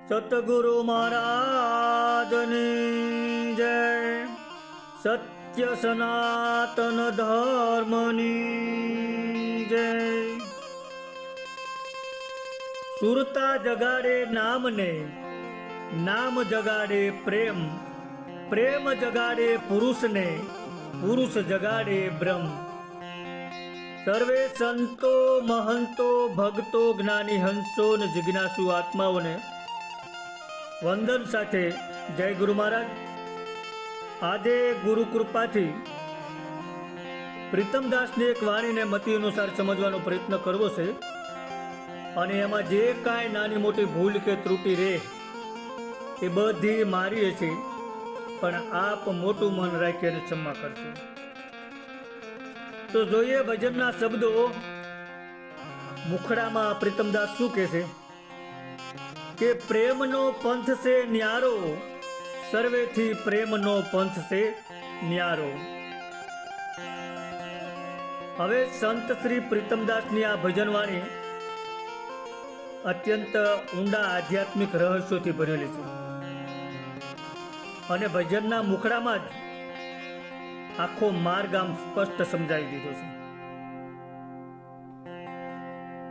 સતગુરુ મહારાજની જય. સત્ય સનાતન ધર્મની જય. સુરતા જગાડે નામને, નામ જગાડે પ્રેમ, પ્રેમ જગાડે પુરુષને, પુરુષ જગાડે બ્રહ્મ. સર્વે સંતો મહંતો ભક્તો જ્ઞાની હંસો ને જિજ્ઞાસુ આત્માઓને વંદન સાથે જય ગુરુ મહારાજ. આજે ગુરુ કૃપાથી પ્રીતમદાસની એક વાણીને મતિ અનુસાર સમજવાનો પ્રયત્ન કરવો છે, અને એમાં જે કાંઈ નાની મોટી ભૂલ કે ત્રુટિ રહે એ બધી મારી છે, પણ આપ મોટું મન રાખી અને ક્ષમા કરશો. તો જોઈએ ભજનના શબ્દો. મુખડામાં પ્રીતમદાસ શું કહે છે કે પ્રેમનો પંથ છે ન્યારો, સર્વેથી પ્રેમનો પંથ છે ન્યારો. હવે સંત શ્રી પ્રીતમદાસની આ ભજનવાણી અત્યંત ઊંડા આધ્યાત્મિક રહસ્યોથી ભરેલી છે, અને ભજનના મુખડામાં જ આખો માર્ગ આમ સ્પષ્ટ સમજાવી દીધો છે.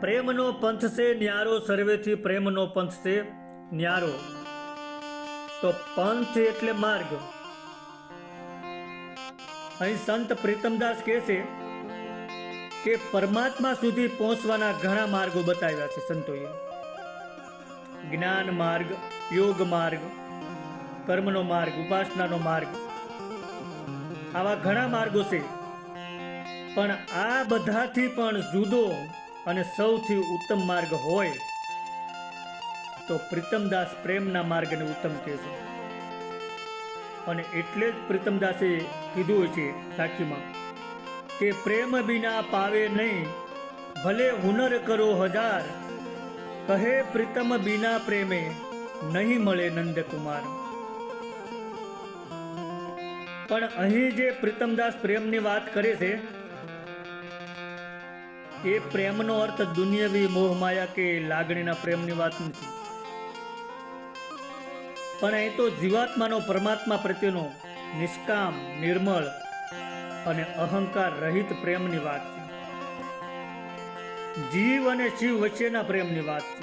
પ્રેમનો પંથ છે ન્યારો, સર્વેથી પ્રેમનો પંથ છે ન્યારો. તો પંથ એટલે માર્ગ. અહીં સંત પ્રીતમદાસ કહે છે કે પરમાત્મા સુધી પહોંચવાના ઘણા માર્ગો બતાવ્યા છે સંતોએ. જ્ઞાન માર્ગ, યોગ માર્ગ, કર્મનો માર્ગ, ઉપાસનાનો માર્ગ, આવા ઘણા માર્ગો છે. પણ આ બધાથી પણ જુદો અને સૌથી ઉત્તમ માર્ગ હોય તો પ્રીતમદાસ પ્રેમના માર્ગને ઉત્તમ કહે છે. અને એટલે જ પ્રીતમદાસે કીધું હોય છે સાખીમાં કે પ્રેમ બિના પાવે નહીં, ભલે હુનર કરો હજાર, કહે પ્રીતમ બિના પ્રેમે નહીં મળે નંદકુમાર. પણ અહીં જે પ્રીતમદાસ પ્રેમની વાત કરે છે એ પ્રેમનો અર્થ દુનિયાવી મોહમાયા કે લાગણીના પ્રેમની વાત નથી, પણ અહીં તો જીવાત્માનો પરમાત્મા પ્રત્યેનો નિષ્કામ, નિર્મળ અને અહંકાર રહિત પ્રેમની વાત છે. જીવ અને શિવ વચ્ચેના પ્રેમની વાત છે.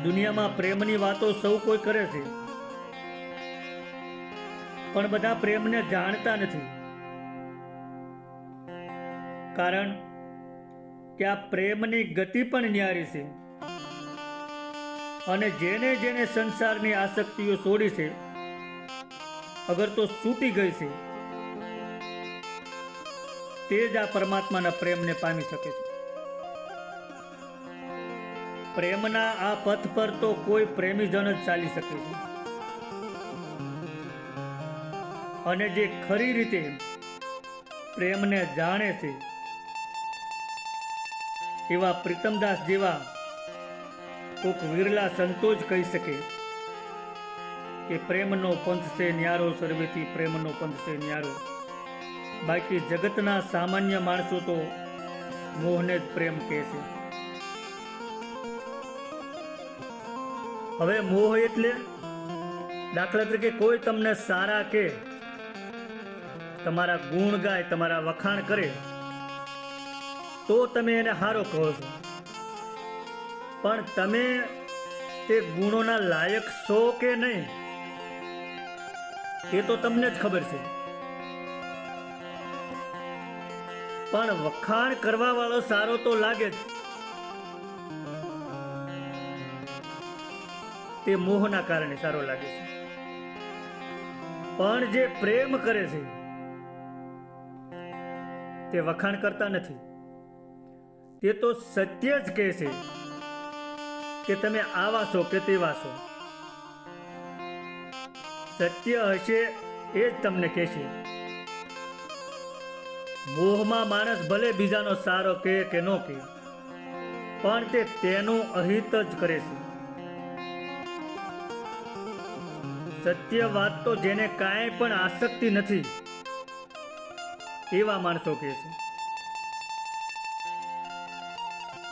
દુનિયામાં પ્રેમની વાતો સૌ કોઈ કરે છે, પણ બધા પ્રેમને જાણતા નથી. કારણ કે આ પ્રેમની ગતિ પણ ન્યારી છે, અને જેને જેને સંસારની આસક્તિઓ છોડી છે, અગર તો છૂટી ગઈ છે, તે જ આ પરમાત્માના પ્રેમને પામી શકે છે. પ્રેમના આ પથ પર તો કોઈ પ્રેમીજન જ ચાલી શકે છે. અને જે ખરી રીતે પ્રેમને જાણે છે એવા પ્રીતમદાસ જેવા કોક વિરલા સંતો જ કહી શકે કે પ્રેમનો પંથ છે ન્યારો, સર્વેથી પ્રેમનો પંથ છે ન્યારો. બાકી જગતના સામાન્ય માણસો તો મોહને જ પ્રેમ કહે છે. હવે મોહ એટલે દાખલા તરીકે કોઈ તમને સારા કે તમારા ગુણ ગાય, તમારા વખાણ કરે તો તમે એને હારો કહો છો, પણ તમે તે ગુણોના લાયક છો કે નહીં એ તો તમને જ ખબર છે. પણ વખાણ કરવા વાળો સારો તો લાગે જ, તે મોહના કારણે સારો લાગે છે. પણ જે પ્રેમ કરે છે તે વખાણ કરતા નથી. તે તો સત્ય જ કહે છે કે તમે આવા છો કે તેવા છો. સત્ય હશે એ જ તમને કહેશે. મોહમાં માણસ ભલે બીજાનો સારો કહે કે ન કહે, પણ તે તેનું અહિત જ કરે છે. સત્ય વાત તો જેને કાંઈ પણ આસક્તિ નથી એવા માણસો કહે છે.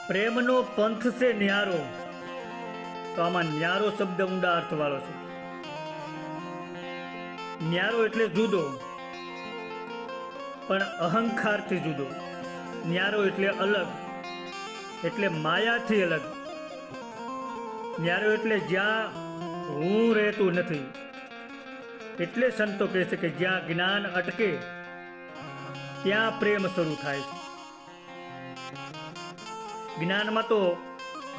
પ્રેમનો પંથ છે ન્યારો, તો આમાં ન્યારો શબ્દ ઊંડા અર્થવાળો છે. ન્યારો એટલે જુદો, પણ અહંકારથી જુદો. ન્યારો એટલે અલગ, એટલે માયાથી અલગ. ન્યારો એટલે જ્યાં હું રહેતું નથી. એટલે સંતો કહે છે કે જ્યાં જ્ઞાન અટકે ત્યાં પ્રેમ શરૂ થાય છે. જ્ઞાનમાં તો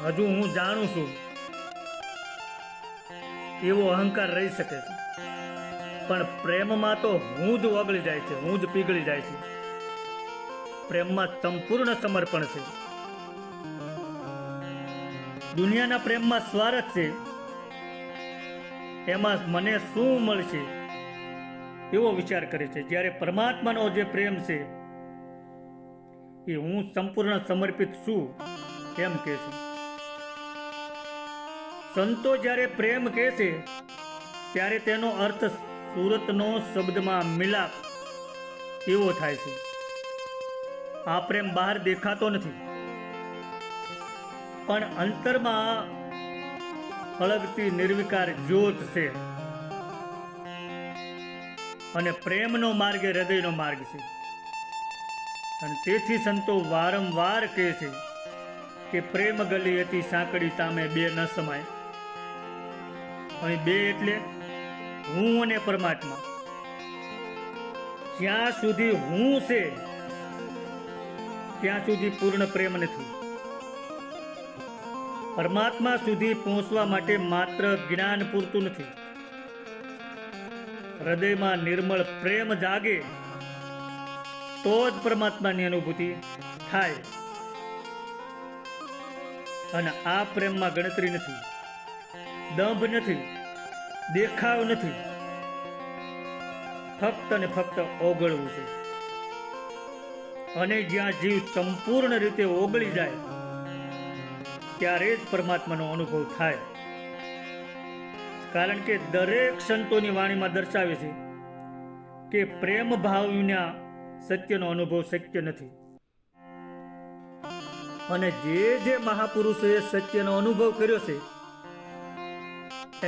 હજુ હું જાણું છું એવો અહંકાર રહી શકે છે, પણ પ્રેમમાં તો હું જ ઓગળી જાય છે, હું જ પીગળી જાય છે. પ્રેમમાં સંપૂર્ણ સમર્પણ છે. દુનિયાના પ્રેમમાં સ્વાર્થ છે, એમાં મને શું મળશે એવો વિચાર કરે છે. જ્યારે પરમાત્માનો જે પ્રેમ છે એ હું સંપૂર્ણ સમર્પિત છું એમ કહે છે. સંતો જ્યારે પ્રેમ કહે છે ત્યારે તેનો અર્થ સુરતનો શબ્દમાં મિલાપ એવો થાય છે. આ પ્રેમ બહાર દેખાતો નથી, પણ અંતરમાં અલગથી નિર્વિકાર જ્યોત છે. અને પ્રેમનો માર્ગ એ હૃદયનો માર્ગ છે. અને તેથી સંતો વારંવાર કહે છે કે પ્રેમ ગલી હતી સાંકડી સામે બે ન સમાય. અહીં બે એટલે હું અને પરમાત્મા. જ્યાં સુધી હું છે ત્યાં સુધી પૂર્ણ પ્રેમ નથી. પરમાત્મા સુધી પહોંચવા માટે માત્ર જ્ઞાન પૂરતું નથી. હૃદયમાં નિર્મળ પ્રેમ જાગે તો જ પરમાત્માની અનુભૂતિ થાય. અને આ પ્રેમમાં ગણતરી નથી, દંભ નથી, દેખાવ નથી, ફક્ત ને ફક્ત ઓગળવું છે. અને જ્યાં જીવ સંપૂર્ણ રીતે ઓગળી જાય ત્યારે જ પરમાત્માનો અનુભવ થાય. કારણ કે દરેક સંતોની વાણીમાં દર્શાવે છે કે પ્રેમ ભાવ વિના સત્યનો અનુભવ શક્ય નથી. અને જે મહાપુરુષોએ સત્યનો અનુભવ કર્યો છે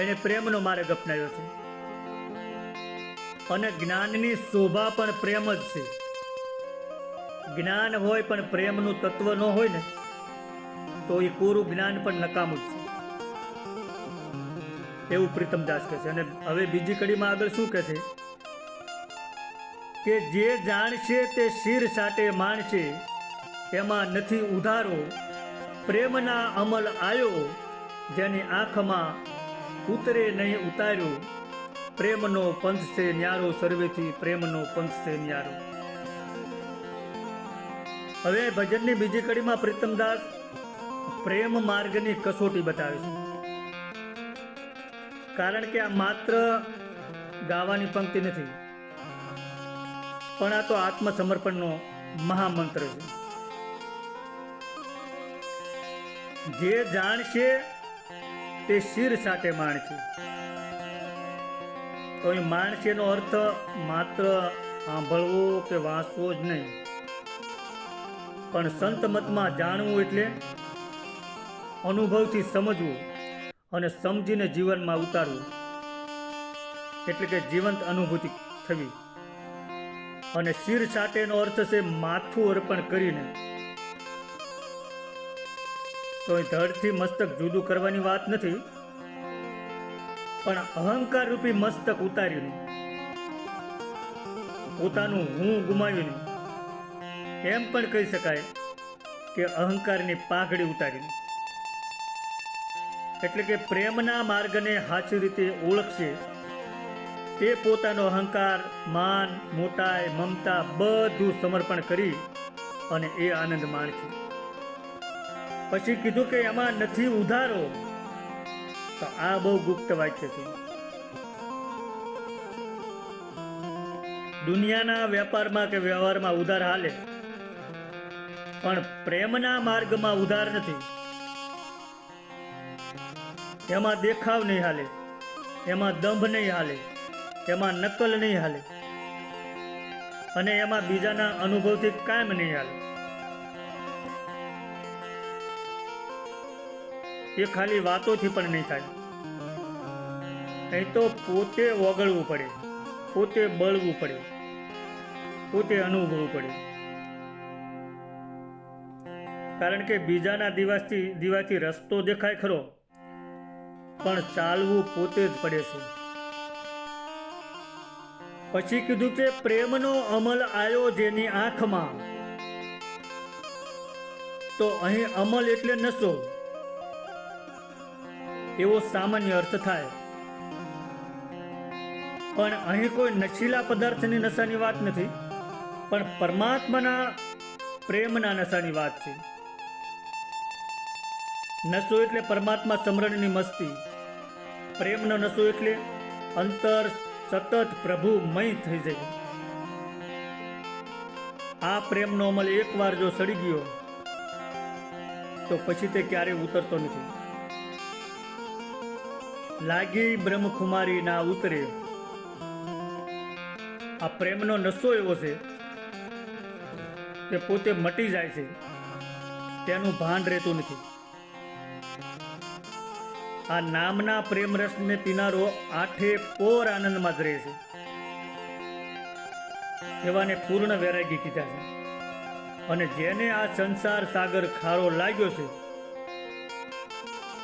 એણે પ્રેમનો માર્ગ અપનાવ્યો છે. અને જ્ઞાનની શોભા પણ પ્રેમ જ છે. જ્ઞાન હોય પણ પ્રેમનું તત્વ ન હોય ને તો એ પૂરું જ્ઞાન પણ નકામું જ છે એવું પ્રીતમદાસ કહે છે. અને હવે બીજી કડીમાં આગળ શું કહે છે કે જે જાણશે તે શિર સાટે માણશે, એમાં નથી ઉધારો. પ્રેમના અમલ આયો જેની આંખમાં ઉતરે નહીં ઉતાર્યો. પ્રેમનો પંથ છે ન્યારો સર્વેથી, પ્રેમનો પંથ છે ન્યારો. હવે ભજનની બીજી કડીમાં પ્રીતમદાસ પ્રેમ માર્ગની કસોટી બતાવે છે. કારણ કે આ માત્ર ગાવાની પંક્તિ નથી, પણ આ તો આત્મસમર્પણનો મહામંત્ર છે. જે જાણશે તે શિર સાથે માણશે. તો એ માણસેનો અર્થ માત્ર સાંભળવો કે વાંચવો જ નહીં, પણ સંત મતમાં જાણવું એટલે અનુભવથી સમજવું અને સમજીને જીવનમાં ઉતારવું, એટલે કે જીવંત અનુભૂતિ થવી. અને શિર સાથેનો અર્થ છે માથું અર્પણ કરીને. તો એ ધડથી મસ્તક જુદું કરવાની વાત નથી, પણ અહંકાર રૂપી મસ્તક ઉતારીને, પોતાનું હું ગુમાવીને, એમ પણ કહી શકાય કે અહંકારની પાઘડી ઉતારીને. એટલે કે પ્રેમના માર્ગને સાચી રીતે ઓળખશે તે પોતાનો અહંકાર, માન, મોટાઈ, મમતા બધું સમર્પણ કરી અને એ આનંદ માણશે. પછી કીધું કે એમાં નથી ઉધારો. તો આ બહુ ગુપ્ત વાક્ય છે. દુનિયાના વેપારમાં કે વ્યવહારમાં ઉધાર હાલે, પણ પ્રેમના માર્ગમાં ઉધાર નથી. એમાં દેખાવ નહીં હાલે, એમાં દંભ નહીં હાલે, એમાં નકલ નહીં હાલે, અને એમાં બીજાના અનુભવથી કાયમ નહીં હાલે. એ ખાલી વાતોથી પણ નહીં થાય. અહીં તો પોતે ઓગળવું પડે, પોતે બળવું પડે, પોતે અનુભવવું પડે. કારણ કે બીજાના દીવાથી રસ્તો દેખાય ખરો, પણ ચાલવું પોતે જ પડે છે. પછી કીધું કે પ્રેમનો અમલ આયો જેની આંખમાં. તો અહીં અમલ એટલે નશો એવો સામાન્ય અર્થ થાય, પણ અહીં કોઈ નશીલા પદાર્થની નશાની વાત નથી, પણ પરમાત્માના પ્રેમના નશાની વાત છે. નશો એટલે પરમાત્મા સ્મરણની મસ્તી, પ્રેમનો નશો એટલે અંતર સતત પ્રભુમય થઈ જાય. આ પ્રેમનો અમલ એકવાર જો સડી ગયો તો પછી તે ક્યારેય ઉતરતો નથી. લાગી બ્રહ્મકુમારી ના ઉતરે. આ પ્રેમનો નશો એવો છે કે પોતે મટી જાય છે, તેનું ભાન રહેતું નથી. આ નામના પ્રેમ રસને પીનારો આઠે પોર આનંદમાં જ રહે છે. એવાને પૂર્ણ વૈરાગી કીધા છે. અને જેને આ સંસાર સાગર ખારો લાગ્યો છે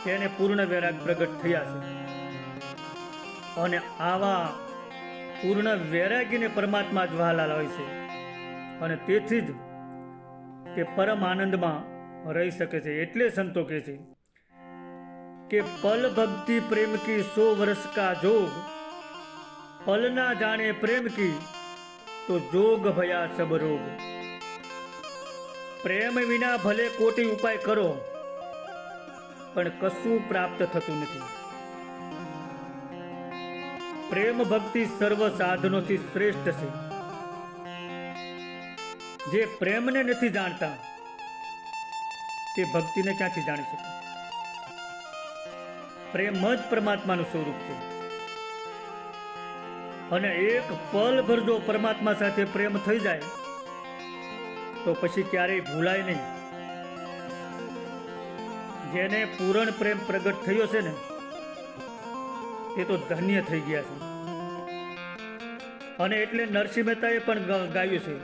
તેને પૂર્ણ વૈરાગ પ્રગટ થયા છે. અને આવા પૂર્ણ વૈરાગીને પરમાત્મા જ વહાલા હોય છે, અને તેથી જ તે પરમ આનંદમાં રહી શકે છે. એટલે સંતો કહે છે કે પલ ભક્તિ પ્રેમ કી 100 વર્ષ કા જોગ, પલ ના જાણે પ્રેમ કી તો જોગ ભયા સબ રોગ. પ્રેમ વિના ભલે કોટી ઉપાય કરો પણ કશું પ્રાપ્ત થતું નથી. પ્રેમ ભક્તિ સર્વ સાધનોથી શ્રેષ્ઠ છે. જે પ્રેમને નથી જાણતા તે ભક્તિને ક્યાંથી જાણી શકે? પ્રેમ જ પરમાત્માનું સ્વરૂપ છે. અને એક પલ ભર જો પરમાત્મા સાથે પ્રેમ થઈ જાય તો પછી ક્યારેય ભૂલાય નહીં. જેને પૂર્ણ પ્રેમ પ્રગટ થયો છે ને તે તો ધન્ય થઈ ગયા છે. અને એટલે નરસિંહ મહેતાએ પણ ગાયું છે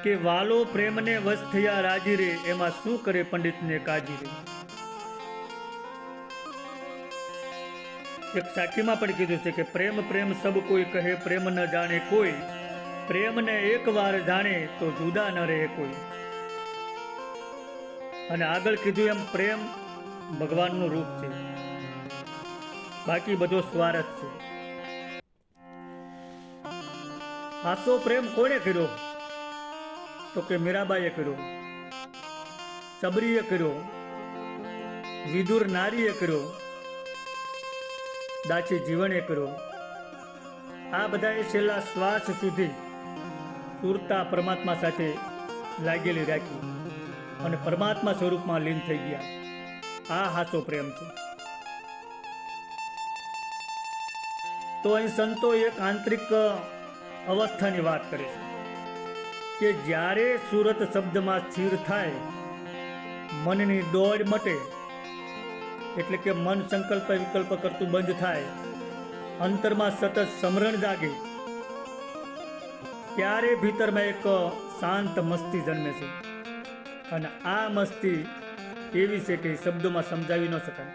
કે વાલો પ્રેમને વશ થયા રાજી રે, એમાં શું કરે પંડિતને કાજી રે. એક સાખીમાં પણ કીધું છે કે પ્રેમ પ્રેમ સબ કોઈ કહે, પ્રેમ ન જાણે કોઈ, પ્રેમને એક વાર જાણે તો જુદા ન રહે કોઈ. અને આગળ કીધું એમ પ્રેમ ભગવાનનું રૂપ છે, બાકી બધો સ્વાર્થ છે. હાસો પ્રેમ કોણે કર્યો? તો કે મીરાબાઈએ કર્યો, સબરીએ કર્યો, વિદુર નારીએ કર્યો, દાસી જીવણે કર્યો. આ બધાએ છેલ્લા શ્વાસ સુધી સુરતા પરમાત્મા સાથે લાગેલી રાખી અને પરમાત્મા સ્વરૂપમાં લીન થઈ ગયા. આ હાસો પ્રેમ છે. તો અહીં સંતો એક આંતરિક અવસ્થાની વાત કરે છે કે જ્યારે સુરત શબ્દમાં સ્થિર થાય, મનની દોડ મટે, એટલે કે મન સંકલ્પ વિકલ્પ કરતું બંધ થાય, અંતરમાં સતત સમરણ જાગે, ત્યારે ભીતરમાં એક શાંત મસ્તી જન્મે છે. અને આ મસ્તી એવી છે કે શબ્દોમાં સમજાવી ન શકાય.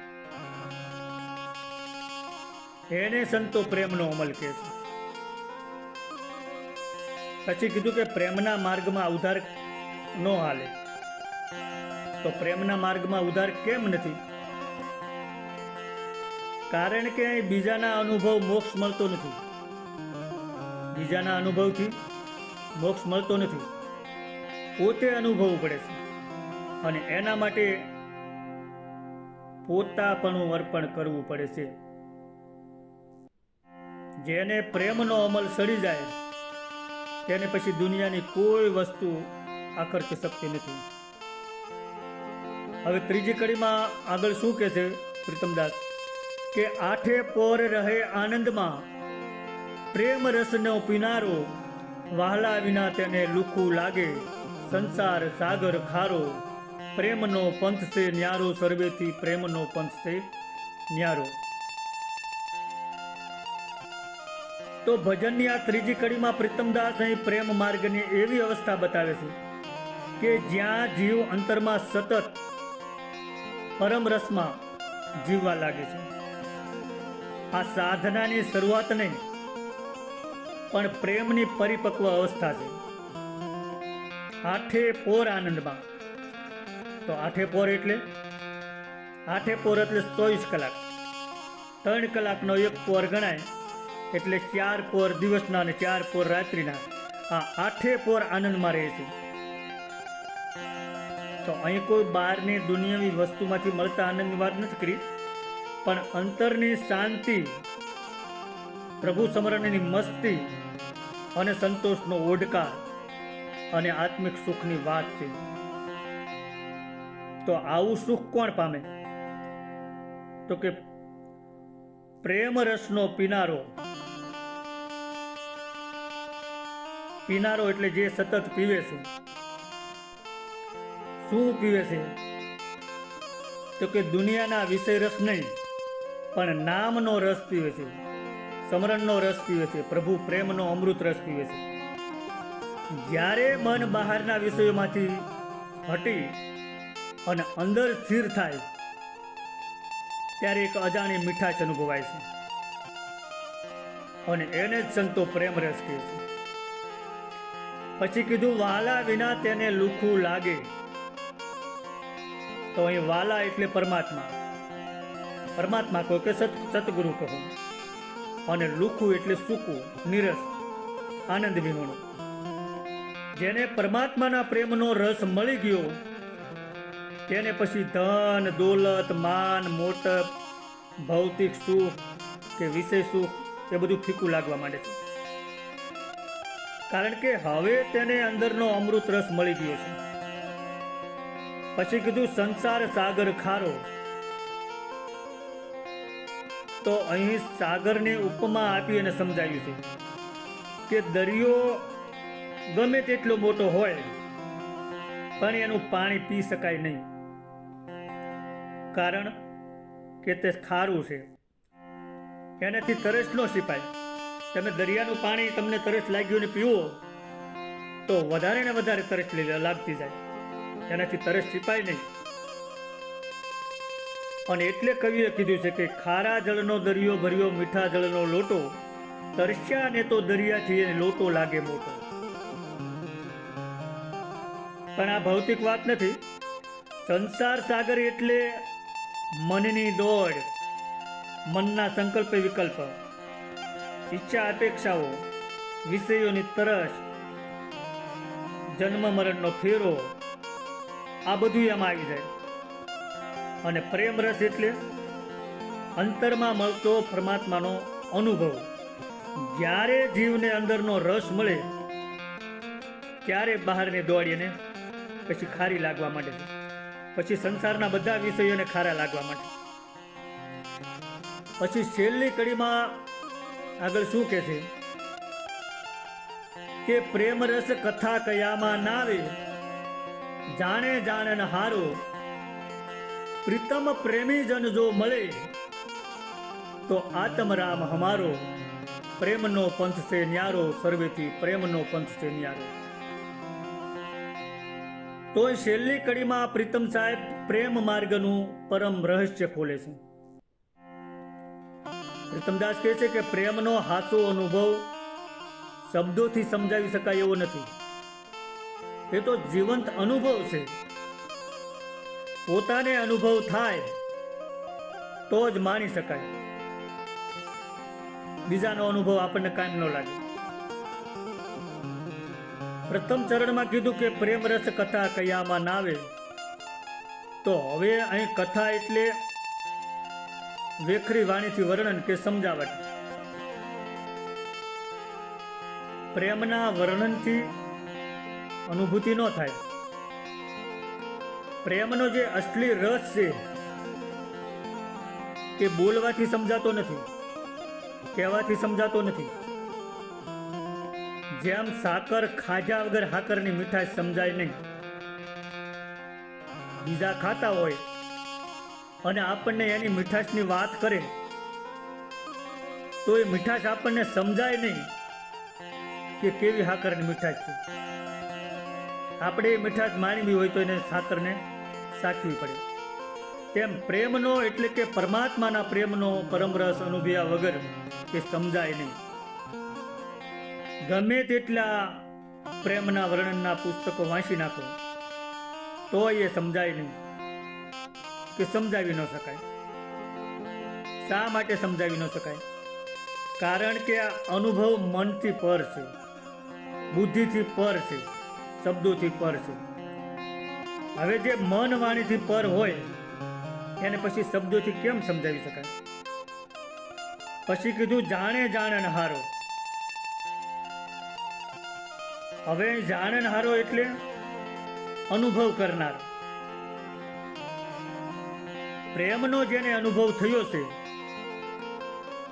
એને સંતો પ્રેમનો અમલ કહે છે. પછી કીધું કે પ્રેમના માર્ગમાં ઉધાર ન હાલે. તો પ્રેમના માર્ગમાં ઉધાર કેમ નથી? કારણ કે અહીં બીજાના અનુભવ મોક્ષ મળતો નથી. બીજાના અનુભવથી મોક્ષ મળતો નથી, પોતે અનુભવવું પડે છે. અને એના માટે પોતાપણું અર્પણ કરવું પડે છે. જેને પ્રેમનો અમલ સડી જાય તેને પછી દુનિયાની કોઈ વસ્તુ આકર્ષી શકતી નથી. હવે ત્રીજી કડીમાં આગળ શું કહે છે પ્રીતમદાસ કે આઠે પોર રહે આનંદમાં, પ્રેમ રસનો પીનારો, વહાલા વિના તેને લુખું લાગે, સંસાર સાગર ખારો, પ્રેમનો પંથ છે ન્યારો, સર્વેથી પ્રેમનો પંથ છે ન્યારો. તો ભજનની આ ત્રીજી કડીમાં પ્રીતમદાસ અહીં પ્રેમ માર્ગની એવી અવસ્થા બતાવે છે કે જ્યાં જીવ અંતરમાં સતત પરમ રસમાં જીવવા લાગે છે. આ સાધનાની શરૂઆત નહીં પણ પ્રેમની પરિપક્વ અવસ્થા છે. આઠે પોર આનંદમાં. તો આઠે પોર એટલે 24 કલાક. 3 કલાકનો એક પોર ગણાય એટલે 4 પોર દિવસના અને 4 પોર રાત્રિના. આ આઠે પોર આનંદમાં રહે છે. તો અહીં કોઈ બહારની દુનિયાવી વસ્તુમાંથી મળતા આનંદની વાત નથી કરી, પણ અંતરની શાંતિ, પ્રભુ સ્મરણની મસ્તી અને સંતોષનો ઓડકાર અને આત્મિક સુખની વાત છે. તો આવું સુખ કોણ પામે? તો કે પ્રેમ રસનો પીનારો. પીનારો એટલે જે સતત પીવે છે. શું પીવે છે? તો કે દુનિયાના વિષય રસ નહીં, પણ નામનો રસ પીવે છે, સ્મરણનો રસ પીવે છે, પ્રભુ પ્રેમનો અમૃત રસ પીવે છે. જ્યારે મન બહારના વિષયોમાંથી હટી અને અંદર સ્થિર થાય ત્યારે એક અજાણી મીઠાશ અનુભવાય છે અને એને જ સંતો પ્રેમ રસ કહે છે. પછી કીધું વાલા વિના તેને લુખું લાગે. તો અહીં વાલા એટલે પરમાત્મા. પરમાત્મા કહો કે સતગુરુ કહો. અને લુખું એટલે સૂકું, નિરસ, આનંદ વિહોણું. જેને પરમાત્માના પ્રેમનો રસ મળી ગયો તેને પછી ધન, દોલત, માન, મોટપ, ભૌતિક સુખ કે વિષય સુખ એ બધું ફીકું લાગવા માંડે છે. કારણ કે હવે તેને અંદરનો અમૃત રસ મળી ગયો છે. પછી કીધું સંસાર સાગર ખારો. તો અહીં સાગરની ઉપમા આપી અને સમજાવ્યું છે કે દરિયો ગમે તેટલો મોટો હોય પણ એનું પાણી પી શકાય નહીં, કારણ કે તે ખારું છે, એનાથી તરસ ન સિપાય. તમે દરિયાનું પાણી તમને તરસ લાગ્યું ને પીવો તો વધારે ને વધારે તરસ લાગતી જાય, એનાથી તરસ સિપાય નહીં. અને એટલે કવિએ કીધું છે કે ખારા જળનો દરિયો ભર્યો મીઠા જળનો લોટો, તરસ્યા ને તો દરિયાથી એ લોટો લાગે મોટો. પણ આ ભૌતિક વાત નથી. સંસાર સાગર એટલે મનની દોડ, મનના સંકલ્પ વિકલ્પ, ઈચ્છા અપેક્ષાઓ, વિષયોની તરસ, જન્મ મરણનો ફેરો, આ બધું એમાં આવી જાય. અને પ્રેમ રસ એટલે અંતરમાં મળતો પરમાત્માનો અનુભવ. જ્યારે જીવને અંદરનો રસ મળે ત્યારે બહારની દોડીને પછી ખારી લાગવા માંડે છે. પછી સંસારના બધા વિષયોને ખારા લાગવા માંડે. પછી છેલ્લી કડીમાં આગળ શું કહે છે કે પ્રેમ રસ કથા કયામાં નાવે, જાણે જાણે હારો, પ્રીતમ પ્રેમી જન જો મળે તો આત્મ રામ હમારો, પ્રેમનો પંથ છે ન્યારો, સર્વેથી પ્રેમનો પંથ છે ન્યારો. તો છેલ્લી કડીમાં પ્રીતમ સાહેબ પ્રેમ માર્ગનું પરમ રહસ્ય ખોલે છે. પ્રીતમદાસ કહે છે કે પ્રેમનો હાસો અનુભવ શબ્દોથી સમજાવી શકાય એવો નથી. એ તો જીવંત અનુભવ છે. પોતાને અનુભવ થાય તો જ માણી શકાય. બીજાનો અનુભવ આપણને કામ ન લાગે. પ્રથમ ચરણમાં કીધું કે પ્રેમ રસ કથા કયામાં નાવે. તો હવે અહીં કથા એટલે વેખરી વાણીથી વર્ણન કે સમજાવટ. પ્રેમના વર્ણનથી અનુભૂતિ ન થાય. પ્રેમનો જે અસલી રસ છે તે બોલવાથી સમજાતો નથી, કહેવાથી સમજાતો નથી. જેમ સાકર ખાધા વગર હાકરની મીઠાશ સમજાય નહીં, બીજા ખાતા હોય અને આપણને એની મીઠાશની વાત કરે તો એ મીઠાશ આપણને સમજાય નહીં કે કેવી સાકરની મીઠાશ છે. આપણે એ મીઠાશ માણવી હોય તો એને સાકરને સાચવી પડે. તેમ પ્રેમનો એટલે કે પરમાત્માના પ્રેમનો પરમરસ અનુભવ્યા વગર એ સમજાય નહીં. ગમે તેટલા પ્રેમના વર્ણનના પુસ્તકો વાંચી નાખો તો એ સમજાય નહીં, કે સમજાવી ન શકાય. શા માટે સમજાવી ન શકાય? કારણ કે આ અનુભવ મનથી પર છે, બુદ્ધિથી પર છે, શબ્દોથી પર છે. હવે જે મન વાણીથી પર હોય એને પછી શબ્દોથી કેમ સમજાવી શકાય? પછી કીધું જાણે જાણનહારો. હવે જાણનહારો એટલે અનુભવ કરનાર. પ્રેમનો જેને અનુભવ થયો છે,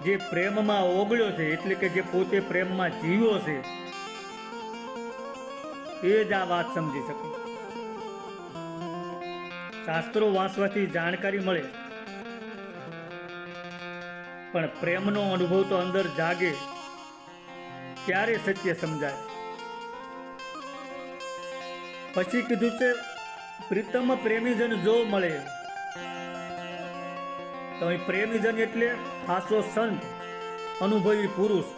જે પ્રેમમાં ઓગળ્યો છે, એટલે કે જે પોતે પ્રેમમાં જીવ્યો છે, એ જ આ વાત સમજી શકે. શાસ્ત્રો વાંચવાથી જાણકારી મળે, પણ પ્રેમનો અનુભવ તો અંદર જાગે ત્યારે સત્ય સમજાય. પછી કીધું છે પ્રીતમ પ્રેમીજન જો મળે. તો અહીં પ્રેમીજન એટલે હાસો સંત, અનુભવી પુરુષ,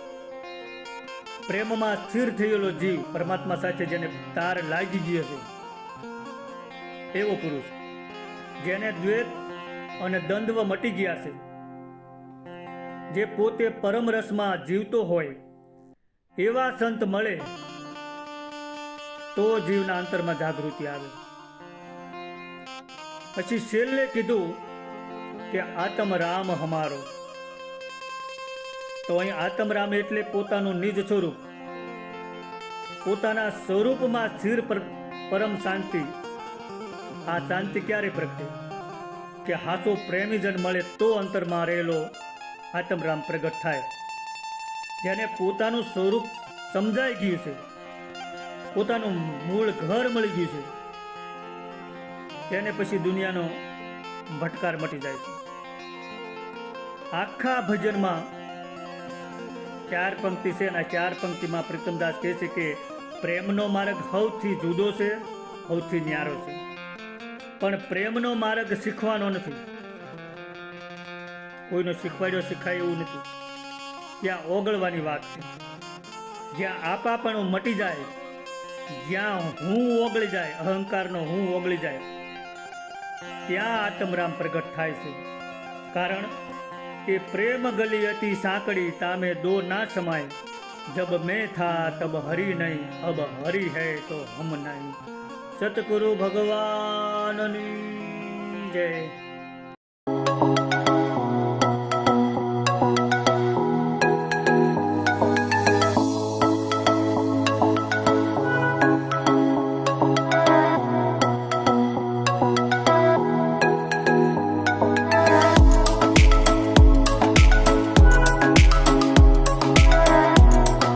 પ્રેમમાં સ્થિર થયેલો જીવ, પરમાત્મા સાથે જેને તાર લાગી ગયો છે એવો પુરુષ, જેને દ્વૈત અને દ્વંદ્વ મટી ગયા છે, જે પોતે પરમ રસમાં જીવતો હોય એવા સંત મળે તો જીવના અંતરમાં જાગૃતિ આવે. પછી છેલ્લે કીધું કે આત્મ રામ હમારો. તો અહીં આત્મ રામ એટલે પોતાનું નિજ સ્વરૂપ, પોતાના સ્વરૂપમાં સ્થિર પરમ શાંતિ. આ શાંતિ ક્યારે પ્રગટે? કે હાસો પ્રેમીજન મળે તો અંતરમાં રહેલો આત્મરામ પ્રગટ થાય. જેને પોતાનું સ્વરૂપ સમજાઈ ગયું છે, પોતાનું મૂળ ઘર મળી ગયું છે, તેને પછી દુનિયાનો ભટકાર મટી જાય છે. આખા ભજનમાં 4 પંક્તિ છે અને 4 પંક્તિમાં પ્રીતમદાસ કહે છે કે પ્રેમનો માર્ગ સૌથી જુદો છે, સૌથી ન્યારો છે. પણ પ્રેમનો માર્ગ શીખવાનો નથી, કોઈનો શીખવાડ્યો શીખાય એવું નથી. ત્યાં ઓગળવાની વાત છે. જ્યાં આપાપણું મટી જાય, જ્યાં હું ઓગળી જાય, અહંકારનો હું ઓગળી જાય, ત્યાં આત્મરામ પ્રગટ થાય છે. કારણ કે પ્રેમ ગલી અતિ સાંકડી, તામે દો ના સમાય, જબ મેં થા તબ હરી નહીં, અબ હરી હૈ તો હમ નહીં. સતગુરુ ભગવાનની જય.